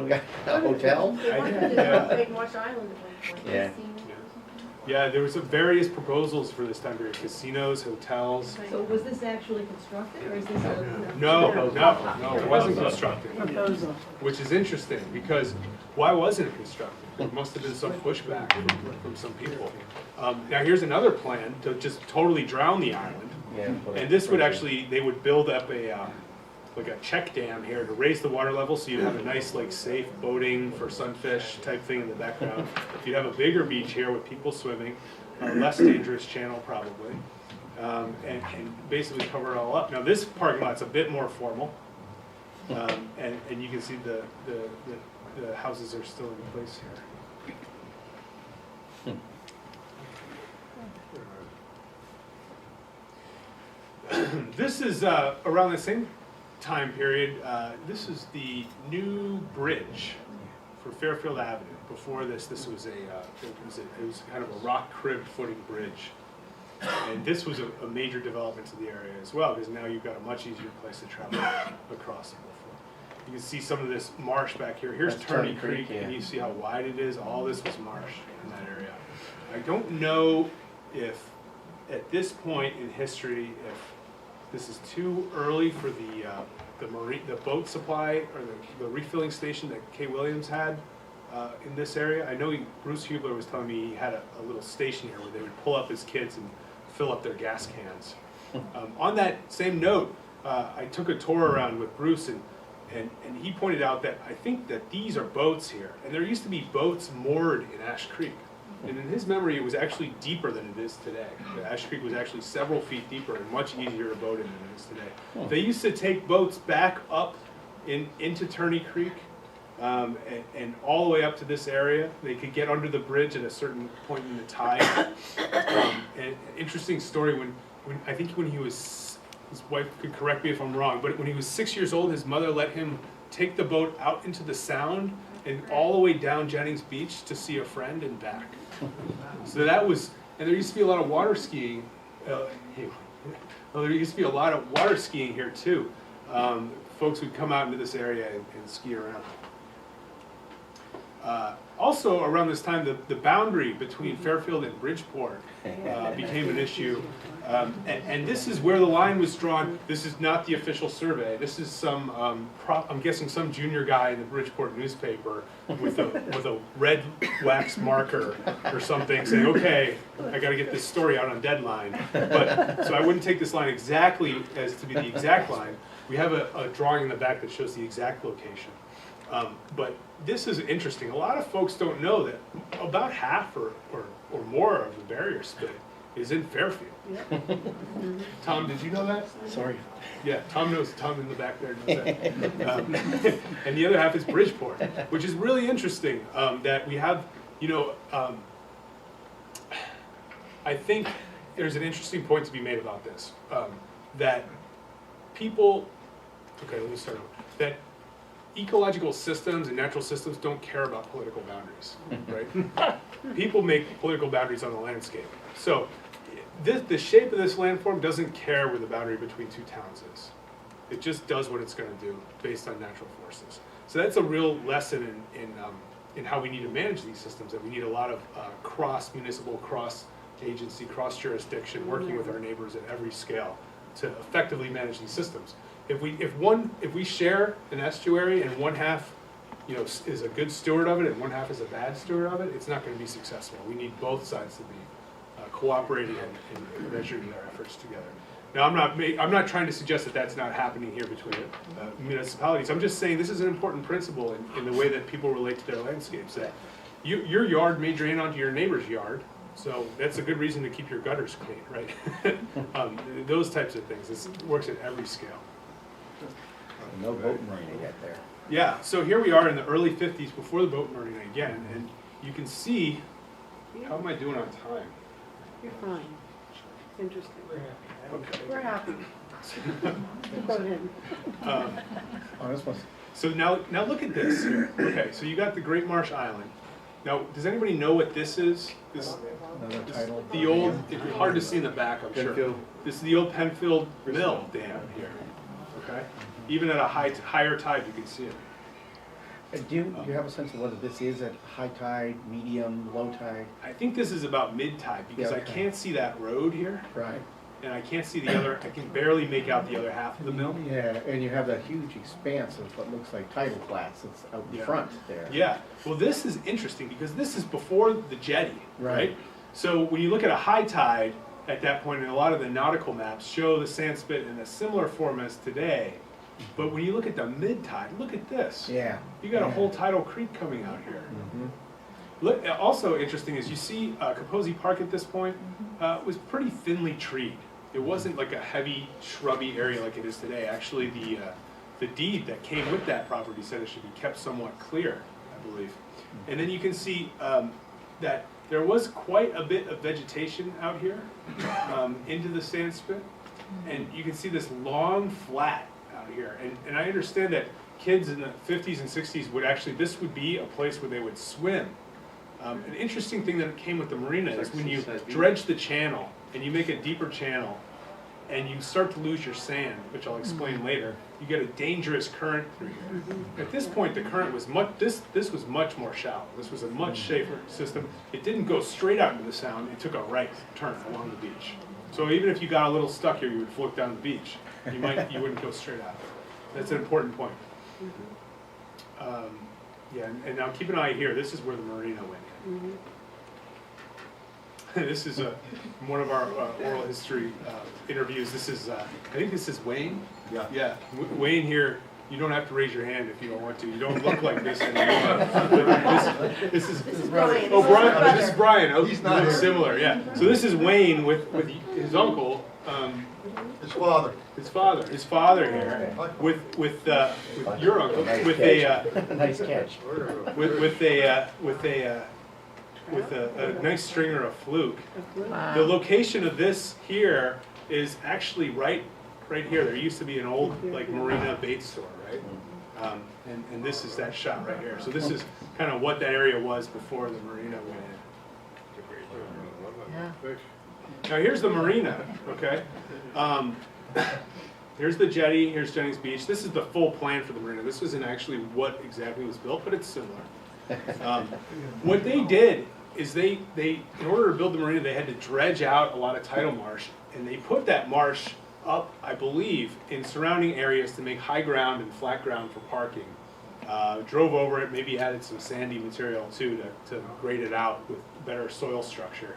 we got a hotel? They wanted to do Big Marsh Island at one point. Yeah. Yeah, there was various proposals for this time period, casinos, hotels. So was this actually constructed, or is this a? No, it wasn't constructed. Proposal. Which is interesting, because why wasn't it constructed? There must have been some pushback from some people. Now, here's another plan to just totally drown the island. Yeah. And this would actually, they would build up like a check dam here to raise the water level, so you'd have a nice, like, safe boating for sunfish type thing in the background. You'd have a bigger beach here with people swimming, a less dangerous channel probably, and basically cover it all up. Now, this parking lot's a bit more formal, and you can see the houses are still in place here. This is around the same time period. This is the new bridge for Fairfield Avenue. Before this was it was kind of a rock cribbed footing bridge, and this was a major development to the area as well, because now you've got a much easier place to travel across it. You can see some of this marsh back here. Here's That's Turney Turney Creek, Creek, yeah. and you see how wide it is. All this was marsh in that area. I don't know if at this point in history, if this is too early for the boat supply or the refilling station that Kay Williams had in this area. I know Bruce Hubler was telling me he had a little station here where they would pull up his kids and fill up their gas cans. On that same note, I took a tour around with Bruce, and he pointed out that I think that these are boats here, and there used to be boats moored in Ash Creek. And in his memory, it was actually deeper than it is today. The Ash Creek was actually several feet deeper and much easier to boat in than it is today. They used to take boats back up into Turney Creek and all the way up to this area. They could get under the bridge at a certain point in the tide. And interesting story, when I think when he was, his wife could correct me if I'm wrong, but when he was 6 years old, his mother let him take the boat out into the Sound and all the way down Jennings Beach to see a friend and back. So that was, and there used to be a lot of water skiing. There used to be a lot of water skiing here too. Folks would come out into this area and ski around. Also around this time, the boundary between Fairfield and Bridgeport became an issue. And this is where the line was drawn. This is not the official survey. This is some, I'm guessing some junior guy in the Bridgeport newspaper with a red wax marker or something saying, okay, I gotta get this story out on deadline. So I wouldn't take this line exactly as to be the exact line. We have a drawing in the back that shows the exact location. But this is interesting. A lot of folks don't know that about half or more of the barrier spit is in Fairfield. Tom, did you know that? Sorry. Yeah, Tom knows. Tom in the back there knows that. And the other half is Bridgeport, which is really interesting. That we have, I think there's an interesting point to be made about this. That people, okay, let me start over. That ecological systems and natural systems don't care about political boundaries, right? People make political boundaries on the landscape. So the shape of this landform doesn't care where the boundary between two towns is. It just does what it's going to do based on natural forces. So that's a real lesson in how we need to manage these systems, that we need a lot of cross-municipal, cross-agency, cross-jurisdiction, working with our neighbors at every scale to effectively manage these systems. If we share an estuary and one half, is a good steward of it and one half is a bad steward of it, it's not going to be successful. We need both sides to be cooperating and measuring their efforts together. Now, I'm not trying to suggest that that's not happening here between municipalities. I'm just saying this is an important principle in the way that people relate to their landscapes. That your yard may drain onto your neighbor's yard. So that's a good reason to keep your gutters clean, right? Those types of things. This works at every scale. No boat marina yet there. Yeah, so here we are in the early 50s, before the boat marina again, and you can see, how am I doing on time? You're fine. Interesting. Okay. We're happy. Go ahead. Oh, this one's. So now look at this here. Okay, so you got the Great Marsh Island. Now, does anybody know what this is? Another title. The old, it's hard to see in the back, I'm sure. Penfield. This is the old Penfield Mill dam here, okay? Even at a higher tide, you can see it. Do you have a sense of whether this is at high tide, medium, low tide? I think this is about mid-tide, because Yeah, I okay. can't see that road here, Right. and I can't see the other, I can barely make out the other half of the mill. Yeah, and you have that huge expanse of what looks like tidal flats that's out in Yeah. front there. Yeah, well, this is interesting, because this is before the jetty, right? Right. So when you look at a high tide at that point, and a lot of the nautical maps show the sand spit in a similar form as today, but when you look at the mid-tide, look at this. Yeah. You got a yeah. whole tidal creek coming out here. Mhm. Look, also interesting is you see Kaposi Park at this point was pretty thinly treed. It wasn't like a heavy shrubby area like it is today. Actually, the deed that came with that property said it should be kept somewhat clear, I believe. And then you can see that there was quite a bit of vegetation out here into the sand spit. And you can see this long flat out here. And I understand that kids in the 50s and 60s would actually, this would be a place where they would swim. An interesting thing that came with the marina is when you dredge the channel and you make a deeper channel and you start to lose your sand, which I'll explain later, you get a dangerous current through here. At this point, the current was this was much more shallow. This was a much safer system. It didn't go straight out into the sound, it took a right turn along the beach. So even if you got a little stuck here, you would float down the beach. You wouldn't go straight out. That's an important point. Yeah, and now keep an eye here. This is where the marina went in. This is one of our oral history interviews. This is, I think this is Wayne. Yeah. Yeah, Wayne here. You don't have to raise your hand if you don't want to. You don't look like this anymore. This is Brian. Oh, Brian. Brother. This is Brian. Oh, He's not looks here. similar. Yeah. So this is Wayne with his uncle. His father. His father here, with your uncle, Nice with catch. a Nice catch. with a nice stringer of fluke. The Wow. location of this here is actually right here. There used to be an old like marina bait store, right? And this is that shot right here. So this is kind of what that area was before the marina went in. Yeah. Now here's the marina, okay? Here's the jetty, here's Jennings Beach. This is the full plan for the marina. This isn't actually what exactly was built, but it's similar. What they did is they in order to build the marina, they had to dredge out a lot of tidal marsh, and they put that marsh up, I believe, in surrounding areas to make high ground and flat ground for parking. Drove over it, maybe added some sandy material too to grade it out with better soil structure.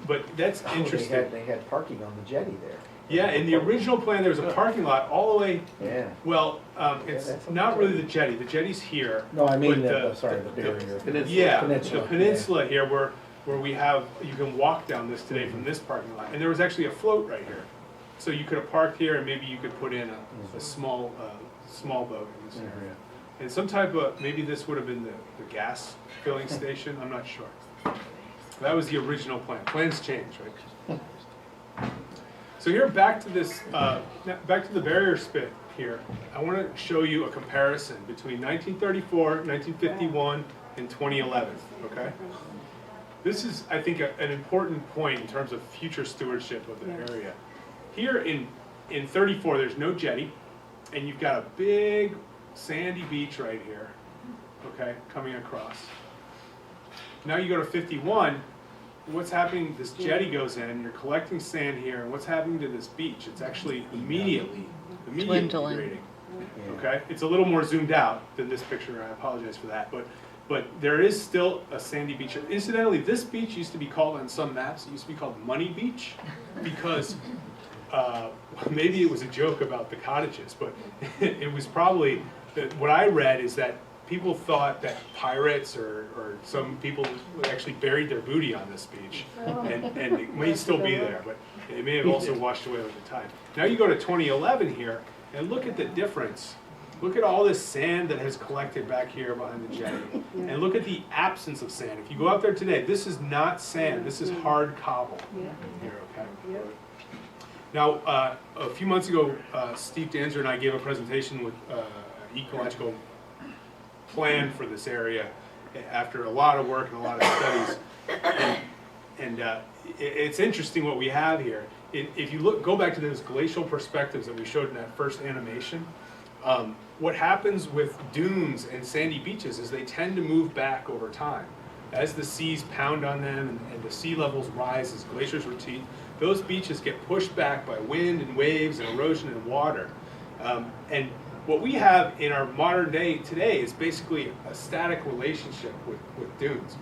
But that's interesting. They had parking on the jetty there. Yeah, in the original plan, there was a parking lot all the way, Yeah. well, it's that's not really the jetty. The jetty's here. No, I mean, but sorry, the barrier. Yeah, Peninsula, the peninsula here where we have, you can walk down this today from this parking lot. And there was actually a float right here. So you could have parked here and maybe you could put in a small boat in this area. And some type of, maybe this would have been the gas filling station, I'm not sure. That was the original plan. Plans change, right? So here, back to this, back to the barrier spit here. I want to show you a comparison between 1934, 1951, and 2011, okay? This is, I think, an important point in terms of future stewardship of the area. Here in 34, there's no jetty, and you've got a big sandy beach right here, okay, coming across. Now you go to 51, what's happening, this jetty goes in, you're collecting sand here, and what's happening to this beach? It's actually immediately Dwindling. degrading, okay? It's a little more zoomed out than this picture, I apologize for that, but there is still a sandy beach. Incidentally, this beach used to be called, on some maps, it used to be called Money Beach, because maybe it was a joke about the cottages, but it was probably, what I read is that people thought that pirates or some people actually buried their booty on this beach, and it may still be there, but it may have also washed away over the tide. Now you go to 2011 here, and look at the difference. Look at all this sand that has collected back here behind the jetty, and look at the absence of sand. If you go out there today, this is not sand, this is hard cobble here, okay? Now, a few months ago, Steve Danzer and I gave a presentation with an ecological plan for this area after a lot of work and a lot of studies. And it's interesting what we have here. If you go back to those glacial perspectives that we showed in that first animation, What happens with dunes and sandy beaches is they tend to move back over time. As the seas pound on them and the sea levels rise as glaciers retreat, those beaches get pushed back by wind and waves and erosion and water. And what we have in our modern day today is basically a static relationship with dunes.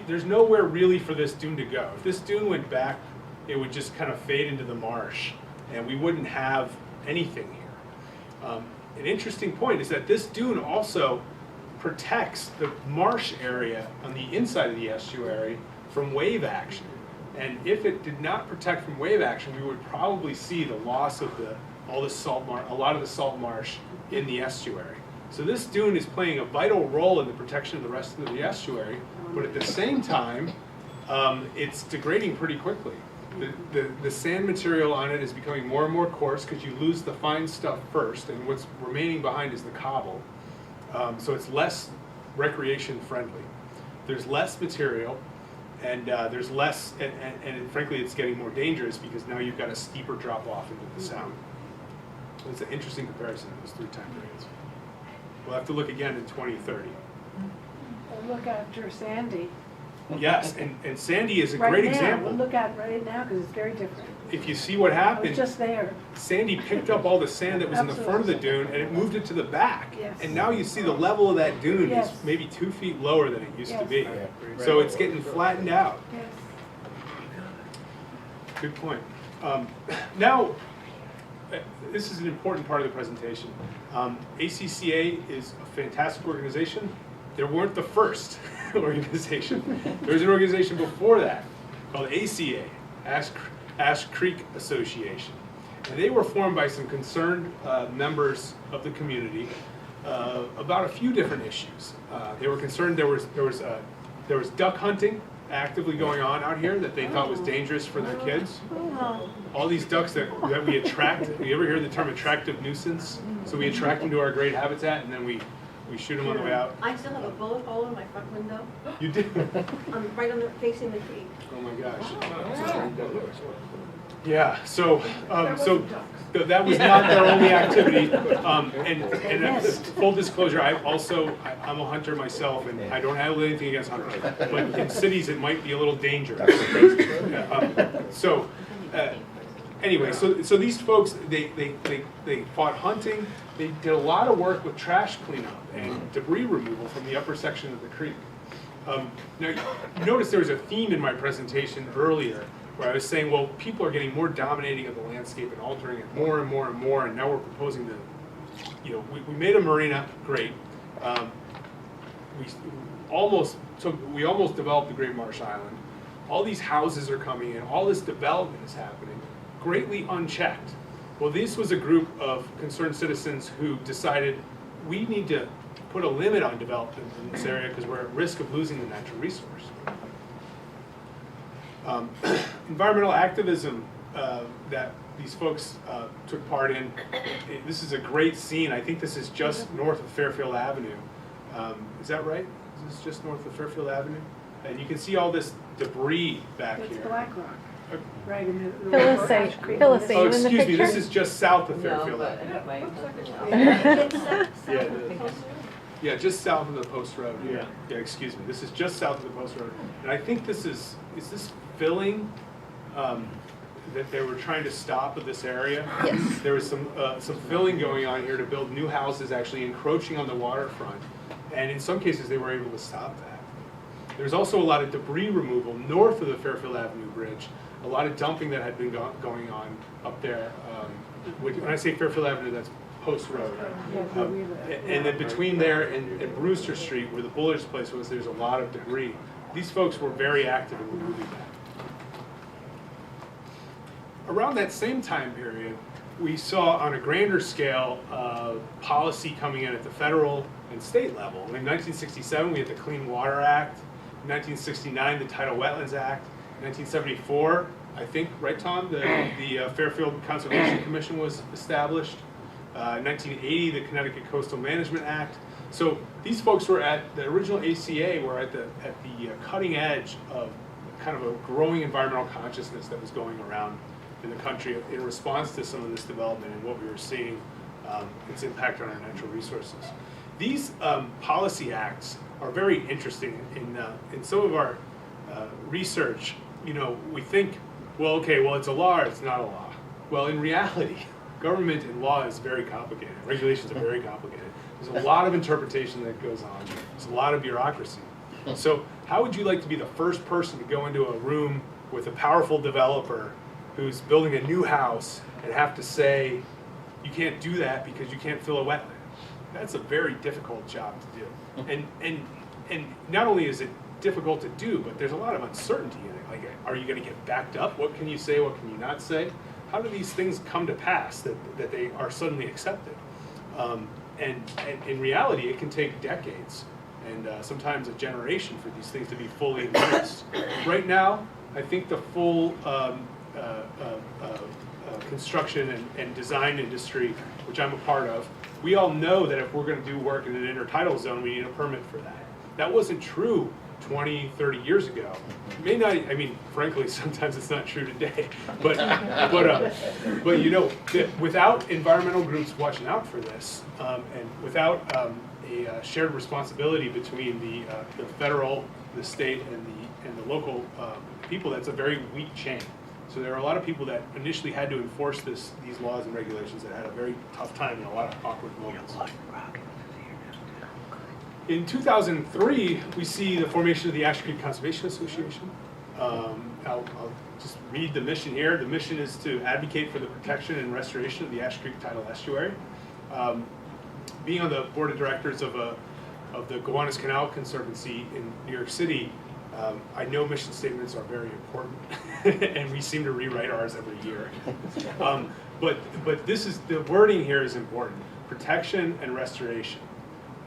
There's nowhere really for this dune to go. If this dune went back, it would just kind of fade into the marsh, and we wouldn't have anything here. An interesting point is that this dune also protects the marsh area on the inside of the estuary from wave action. And if it did not protect from wave action, we would probably see the loss of a lot of the salt marsh in the estuary. So this dune is playing a vital role in the protection of the rest of the estuary, but at the same time, it's degrading pretty quickly. The sand material on it is becoming more and more coarse because you lose the fine stuff first, and what's remaining behind is the cobble. So it's less recreation friendly. There's less material, and there's less, and frankly, it's getting more dangerous because now you've got a steeper drop off into the sound. So it's an interesting comparison of those three time periods. We'll have to look again in 2030. We'll look after Sandy. Yes, and Sandy is a Right great now, example. we'll look at right now because it's very different. If you see what I happened, was just there. Sandy picked up all the sand that was in the front of the dune and it moved it to the back. Yes. And now you see the level of that dune Yes. is maybe 2 feet lower than it used to Yes. be. Yeah. So it's getting flattened out. Yes. Good point. Now, this is an important part of the presentation. ACCA is a fantastic organization. They weren't the first organization. There was an organization before that called ACA, Ash Creek Association. And they were formed by some concerned members of the community about a few different issues. They were concerned there was duck hunting actively going on out here that they thought was dangerous for their kids. Oh, All these ducks that we attract, you ever hear the term attractive nuisance? So we attract them to our great habitat and then we shoot them on the way out. I still have a bullet hole in my front window, You did? right on the, facing the creek. Oh my gosh. Yeah, so that was not their only activity. And full disclosure, I'm a hunter myself, and I don't have anything against hunters. But in cities, it might be a little dangerous. Anyway, so these folks, they fought hunting. They did a lot of work with trash cleanup and debris removal from the upper section of the creek. Now, you notice there was a theme in my presentation earlier where I was saying, well, people are getting more dominating of the landscape and altering it more and more and more, and now we're proposing to, we made a marina, great. We almost developed the Great Marsh Island. All these houses are coming in, all this development is happening, greatly unchecked. Well, this was a group of concerned citizens who decided we need to put a limit on development in this area because we're at risk of losing the natural resource. Environmental activism that these folks took part in, this is a great scene. I think this is just north of Fairfield Avenue. Is that right? Is this just north of Fairfield Avenue? And you can see all this debris back it's here. Black Rock, right in the. Phyllis, Ash Creek. Phyllis, Oh, are you in the excuse me, this picture? is just south of No, Fairfield but Avenue. it might. Yeah, yeah, just south of the Post Road. Yeah, excuse me. This is just south of the Post Road. And I think this is this filling that they were trying to stop of this area? Yes. There was some filling going on here to build new houses, actually encroaching on the waterfront. And in some cases, they were able to stop that. There's also a lot of debris removal north of the Fairfield Avenue Bridge. A lot of dumping that had been going on up there. When I say Fairfield Avenue, that's Post Road. And then between there and Brewster Street, where the Bullard's place was, there's a lot of debris. These folks were very active in removing that. Around that same time period, we saw on a grander scale policy coming in at the federal and state level. In 1967, we had the Clean Water Act. In 1969, the Tidal Wetlands Act. In 1974, I think, right, Tom, the Fairfield Conservation Commission was established. 1980, the Connecticut Coastal Management Act. So these folks were at the original ACA, were at the cutting edge of kind of a growing environmental consciousness that was going around in the country in response to some of this development and what we were seeing its impact on our natural resources. These policy acts are very interesting. In some of our research, we think, well, okay, well, it's a law or it's not a law. Well, in reality, government and law is very complicated. Regulations are very complicated. There's a lot of interpretation that goes on. There's a lot of bureaucracy. So how would you like to be the first person to go into a room with a powerful developer who's building a new house and have to say, you can't do that because you can't fill a wetland? That's a very difficult job to do. And not only is it difficult to do, but there's a lot of uncertainty in it. Like, are you going to get backed up? What can you say? What can you not say? How do these things come to pass that they are suddenly accepted? And in reality, it can take decades and sometimes a generation for these things to be fully embraced. Right now, I think the full construction and design industry, which I'm a part of, we all know that if we're going to do work in an intertidal zone, we need a permit for that. That wasn't true 20, 30 years ago. It may not, I mean, frankly, sometimes it's not true today. But without environmental groups watching out for this, and without a shared responsibility between the federal, the state, and the local people, that's a very weak chain. So there are a lot of people that initially had to enforce these laws and regulations that had a very tough time in a lot of awkward moments. In 2003, we see the formation of the Ash Creek Conservation Association. I'll just read the mission here. The mission is to advocate for the protection and restoration of the Ash Creek tidal estuary. Being on the board of directors of the Gowanus Canal Conservancy in New York City, I know mission statements are very important, and we seem to rewrite ours every year. But this is, the wording here is important: protection and restoration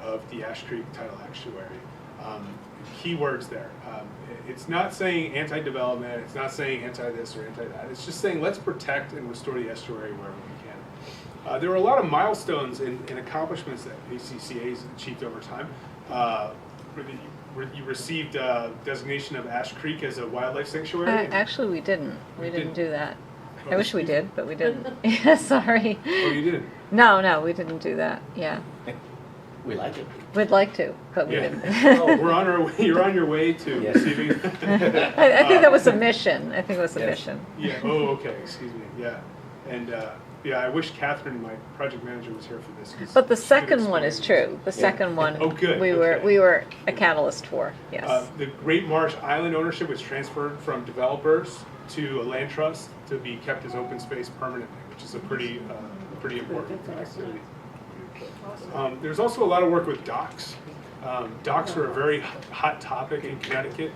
of the Ash Creek tidal estuary. Key words there. It's not saying anti-development. It's not saying anti-this or anti-that. It's just saying let's protect and restore the estuary wherever we can. There were a lot of milestones and accomplishments that ACCA has achieved over time. You received designation of Ash Creek as a wildlife sanctuary. Actually, we didn't. We didn't do that. Oh, I wish we excuse me. did, but we didn't. Yeah, sorry. Oh, you didn't? No, we didn't do that. Yeah. We like it. We'd like to, but we Yeah. didn't. We're on our way. You're on your way to Yes. receiving. I think that was a mission. I think it was a Yes. mission. Yeah. Oh, okay. Excuse me. Yeah. And yeah, I wish Catherine, my project manager, was here for this. 'Cause But the she could second one is explain. true. The second one Oh, good. we Okay. were a catalyst for. Yes. The Great Marsh Island ownership was transferred from developers to a land trust to be kept as open space permanently, which is a pretty important activity. There's also a lot of work with docks. Docks are a very hot topic in Connecticut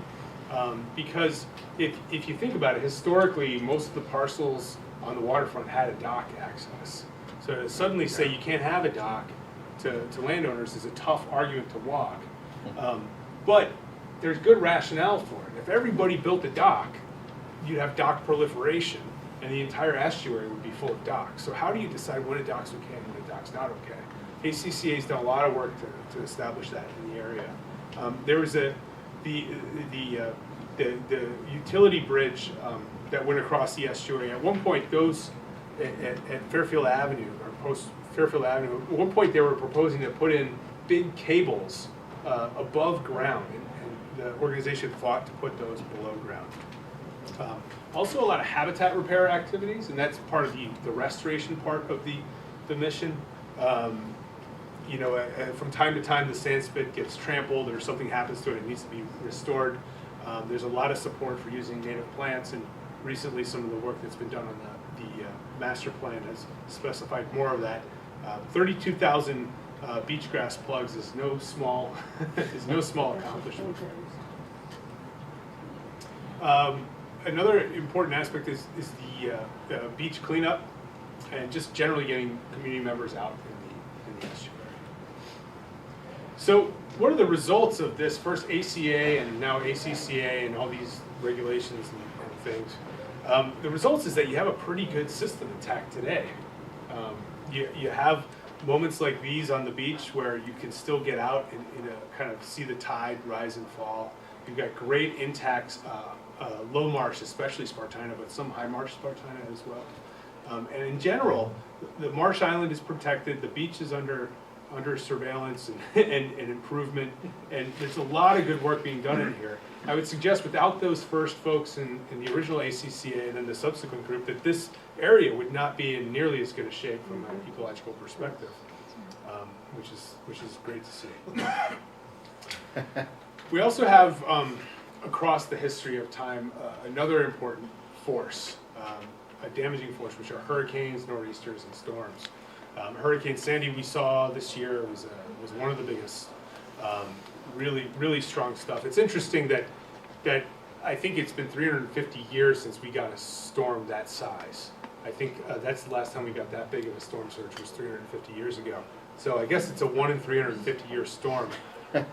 because if you think about it, historically, most of the parcels on the waterfront had a dock access. So to suddenly say you can't have a dock to landowners is a tough argument to walk. But there's good rationale for it. If everybody built a dock, you'd have dock proliferation and the entire estuary would be full of docks. So how do you decide when a dock's okay and when a dock's not okay? ACCA's done a lot of work to establish that in the area. There was the utility bridge that went across the estuary. At one point, those at Fairfield Avenue, or post Fairfield Avenue, at one point they were proposing to put in big cables above ground, and the organization fought to put those below ground. Also a lot of habitat repair activities, and that's part of the restoration part of the mission. From time to time the sand spit gets trampled or something happens to it, it needs to be restored. There's a lot of support for using native plants, and recently some of the work that's been done on the master plan has specified more of that. 32,000 beach grass plugs is no small accomplishment. Another important aspect is the beach cleanup and just generally getting community members out in the estuary. So what are the results of this first ACA and now ACCA and all these regulations and things? The results is that you have a pretty good system intact today. You have moments like these on the beach where you can still get out and kind of see the tide rise and fall. You've got great intact low marsh, especially Spartina, but some high marsh Spartina as well. And in general, the Marsh Island is protected, the beach is under surveillance and improvement, and there's a lot of good work being done in here. I would suggest without those first folks in the original ACCA and then the subsequent group, that this area would not be in nearly as good a shape from an ecological perspective, which is great to see. We also have, across the history of time, another important force, a damaging force, which are hurricanes, nor'easters, and storms. Hurricane Sandy we saw this year was one of the biggest. Really strong stuff. It's interesting that I think it's been 350 years since we got a storm that size. I think that's the last time we got that big of a storm surge was 350 years ago. So I guess it's a 1 in 350 year storm.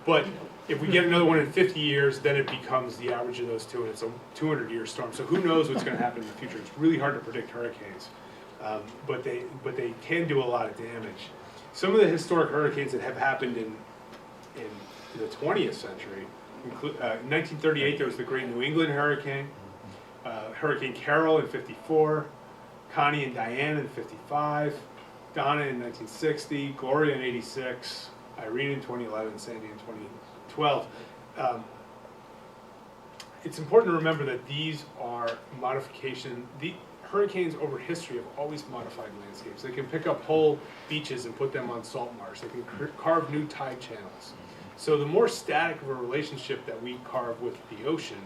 But if we get another 1 in 50 years, then it becomes the average of those two, and it's a 200-year storm. So who knows what's going to happen in the future? It's really hard to predict hurricanes, but they can do a lot of damage. Some of the historic hurricanes that have happened in the 20th century, in 1938 there was the Great New England Hurricane, Hurricane Carol in '54, Connie and Diane in '55, Donna in 1960, Gloria in '86, Irene in 2011, Sandy in 2012. It's important to remember that these are the hurricanes over history have always modified landscapes. They can pick up whole beaches and put them on salt marsh. They can carve new tide channels. So the more static of a relationship that we carve with the ocean,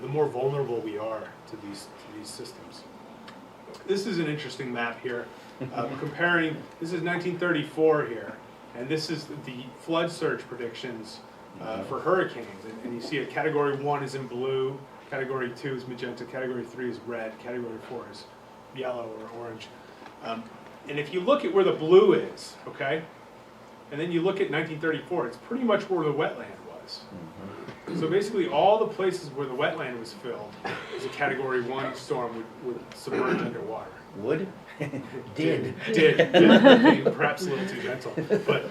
the more vulnerable we are to these systems. This is an interesting map here, comparing. This is 1934 here, and this is the flood surge predictions for hurricanes. And you see a Category 1 is in blue, Category 2 is magenta, Category 3 is red, Category 4 is yellow or orange. And if you look at where the blue is, okay, and then you look at 1934, it's pretty much where the wetland was. So basically all the places where the wetland was filled as a Category 1 storm would submerge underwater. Would? Did. Did. Perhaps a little too gentle. But,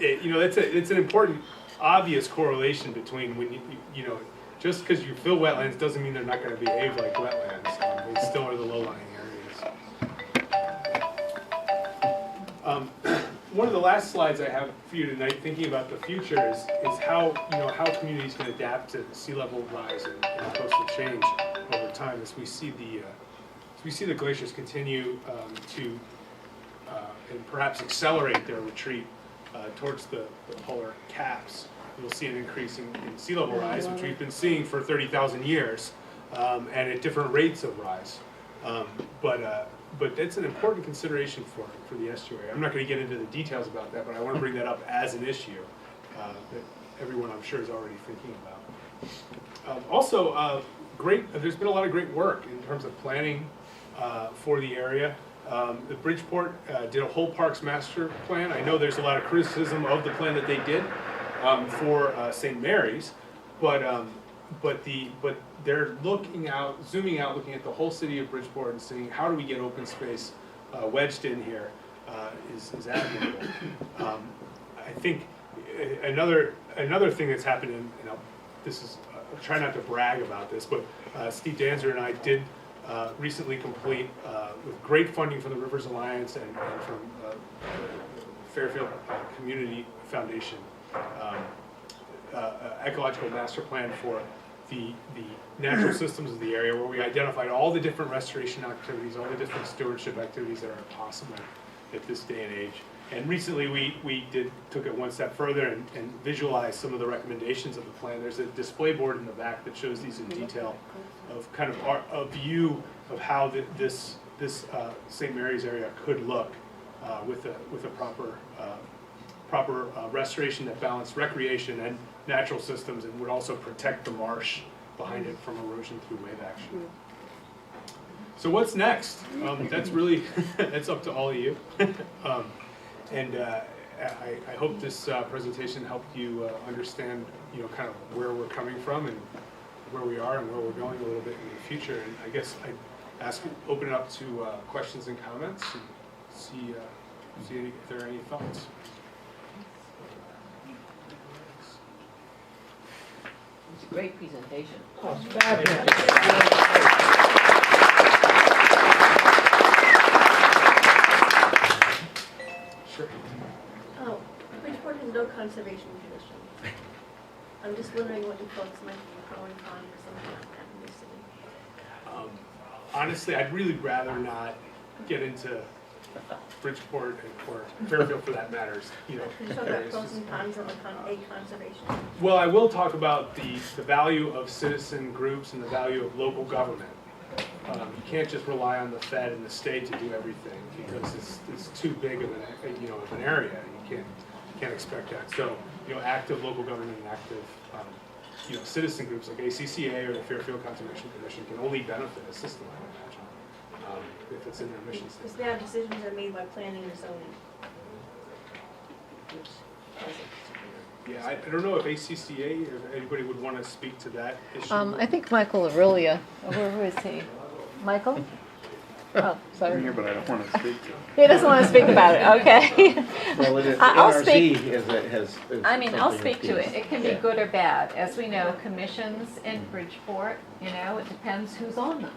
it's an important, obvious correlation between when you know, just because you fill wetlands doesn't mean they're not going to behave like wetlands. They still are the low-lying areas. One of the last slides I have for you tonight, thinking about the future, is how communities can adapt to sea level rise and coastal change over time as we see the glaciers continue to and perhaps accelerate their retreat towards the polar caps. You'll see an increase in sea level rise, which we've been seeing for 30,000 years, and at different rates of rise. But that's an important consideration for the estuary. I'm not going to get into the details about that, but I want to bring that up as an issue that everyone, I'm sure, is already thinking about. There's been a lot of great work in terms of planning for the area. The Bridgeport did a whole parks master plan. I know there's a lot of criticism of the plan that they did for St. Mary's, but they're zooming out, looking at the whole city of Bridgeport and saying, how do we get open space wedged in here is admirable. I think another thing that's happened, and I'll try not to brag about this, but Steve Danzer and I did recently complete, with great funding from the Rivers Alliance and from Fairfield Community Foundation, ecological master plan for the natural systems of the area, where we identified all the different restoration activities, all the different stewardship activities that are possible at this day and age. And recently we took it one step further and visualized some of the recommendations of the plan. There's a display board in the back that shows these in detail, of kind of a view of how this St. Mary's area could look with a proper restoration that balanced recreation and natural systems, and would also protect the marsh behind it from erosion through wave action. So what's next? That's really that's up to all of you. I hope this presentation helped you understand, kind of where we're coming from and where we are and where we're going a little bit in the future. And I guess I'd open it up to questions and comments and see if there are any thoughts. It's a great presentation. Oh, fabulous. Conservation Commission. I'm just wondering what you folks might be pro and con for something like that in your city. Honestly, I'd really rather not get into Bridgeport or Fairfield for that matters, you know. Can you talk about pros and cons of a conservation? Well, I will talk about the value of citizen groups and the value of local government. You can't just rely on the Fed and the state to do everything because it's too big of an area. You can't expect that. So, you know, active local government and active citizen groups like ACCA or the Fairfield Conservation Commission can only benefit a system, I imagine, if it's in their mission Because statement. now decisions are made by planning and zoning. Which doesn't. Yeah, I don't know if ACCA, if anybody would want to speak to that issue. I think Michael Aurelia, where is he? Michael? Oh, I'm sorry. here, but I don't want to speak to it. He doesn't want to speak about it, okay. Well, it is, I'll NRC speak. has. I mean, I'll something speak to it. that's- It can be yeah. good or bad. As we know, commissions in Bridgeport, you know, it depends who's on them,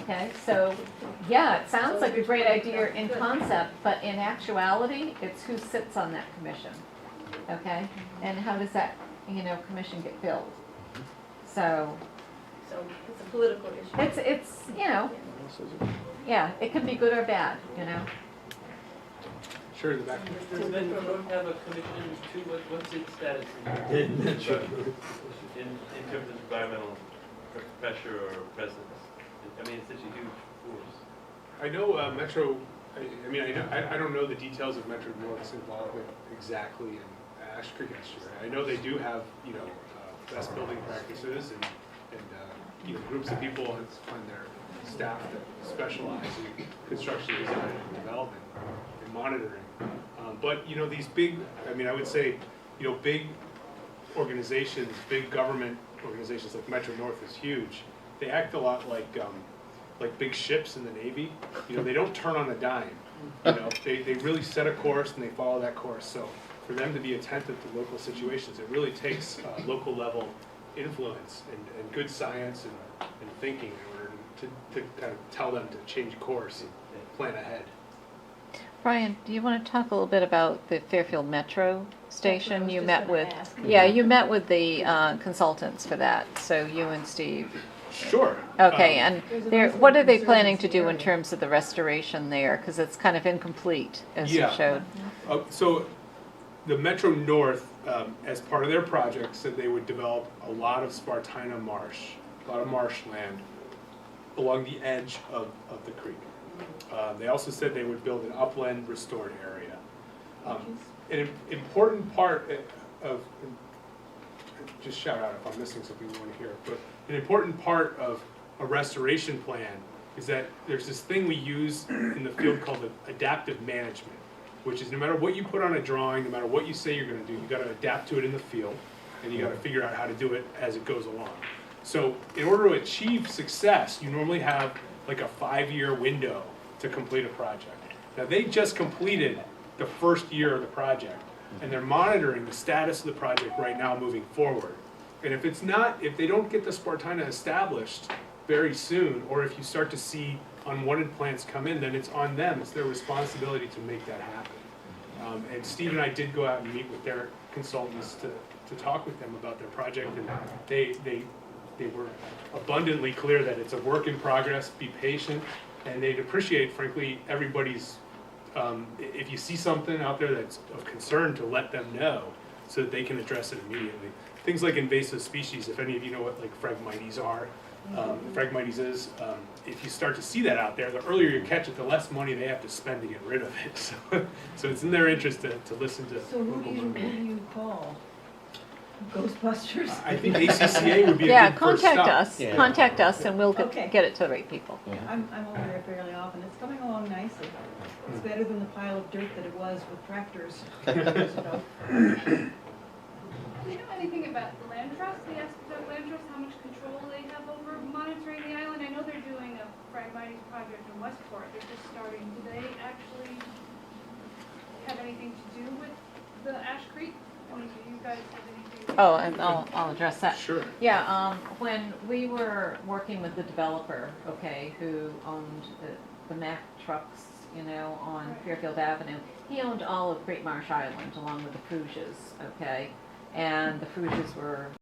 okay? So, yeah, it sounds like a great idea in concept, but in actuality, it's who sits on that commission, okay? And how does that, commission get filled? So, So it's a political issue. it's, yeah, it can be good or bad, Sure, in the back. Does Metro North have a commission too? What's its status in terms of environmental pressure or presence? I mean, it's such a huge force. I know Metro, I don't know the details of Metro North's involvement exactly in Ash Creek Estuary. I know they do have, best building practices and groups of people on their staff that specialize in construction design and development and monitoring. But, these big, I would say, big organizations, big government organizations like Metro North is huge. They act a lot like big ships in the Navy. They don't turn on a dime. They really set a course and they follow that course. So for them to be attentive to local situations, it really takes local level influence and good science and thinking in order to kind of tell them to change course and plan ahead. Brian, do you want to talk a little bit about the Fairfield Metro Station? was You just met gonna with, ask. you met with the consultants for that, so you and Steve. Sure. Okay, Um, and what are they planning to do in terms of the restoration there? Because it's kind of incomplete, as you Yeah. showed. So the Metro North, as part of their project, said they would develop a lot of Spartina marsh, a lot of marshland along the edge of the creek. They also said they would build an upland restored area. An important part of, just shout out if I'm missing something you want to hear, but an important part of a restoration plan is that there's this thing we use in the field called adaptive management, which is no matter what you put on a drawing, no matter what you say you're going to do, you got to adapt to it in the field, and you got to figure out how to do it as it goes along. So in order to achieve success, you normally have like a 5-year window to complete a project. Now they just completed the first year of the project, and they're monitoring the status of the project right now moving forward. And if they don't get the Spartina established very soon, or if you start to see unwanted plants come in, then it's on them. It's their responsibility to make that happen. And Steve and I did go out and meet with their consultants to talk with them about their project, and they were abundantly clear that it's a work in progress, be patient, and they'd appreciate, frankly, everybody's, if you see something out there that's of concern, to let them know so that they can address it immediately. Things like invasive species, if any of you know what like Phragmites are, Phragmites is, if you start to see that out there, the earlier you catch it, the less money they have to spend to get rid of it. So it's in their interest to listen to So who local do government. you call? Ghostbusters? I think ACCA would be a Yeah, good first contact stop. us, contact us, and we'll Okay. get it to the right people. I'm over there fairly often. It's coming along nicely. It's better than the pile of dirt that it was with tractors years ago. Do you know anything about the land trust? They asked about land trust, how much control they have over monitoring the island. I know they're doing a Phragmites project in Westport. They're just starting. Do they actually have anything to do with the Ash Creek? I mean, do you guys have anything? Oh, and I'll address that. Sure. Yeah, when we were working with the developer, who owned the Mack trucks you know, on Fairfield Avenue. He owned all of Great Marsh Island along with the Fruges, okay? And the Fruges were